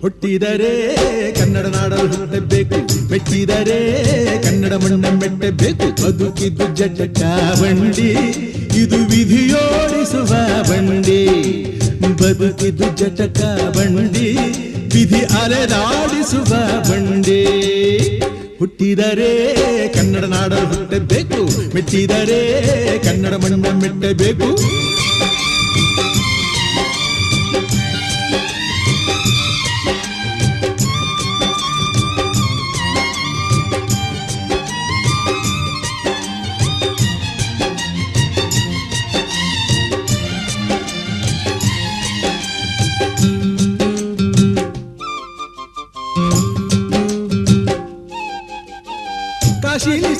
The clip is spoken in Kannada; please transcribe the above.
ಹುಟ್ಟಿದರೆ ಕನ್ನಡ ನಾಡಲು ಹುಟ್ಟಬೇಕು, ಮೆಟ್ಟಿದರೆ ಕನ್ನಡ ಮಣ್ಣ ಮೆಟ್ಟಬೇಕು. ಬದುಕಿದ್ದು ಜಟಕ ಬಂಡಿ, ಇದು ವಿಧಿಯೋಡಿಸುವ ಬಂಡಿ. ಬದುಕಿದ್ದು ಜಟಕ ಬಂಡಿ, ವಿಧಿ ಅಲೆದಾಡಿಸುವ ಬಂಡಿ. ಹುಟ್ಟಿದರೆ ಕನ್ನಡ ನಾಡಲು ಹುಟ್ಟಬೇಕು, ಮೆಟ್ಟಿದರೆ ಕನ್ನಡ ಮಣ್ಣ ಮೆಟ್ಟಬೇಕು. ಕಾಶಿಲಿ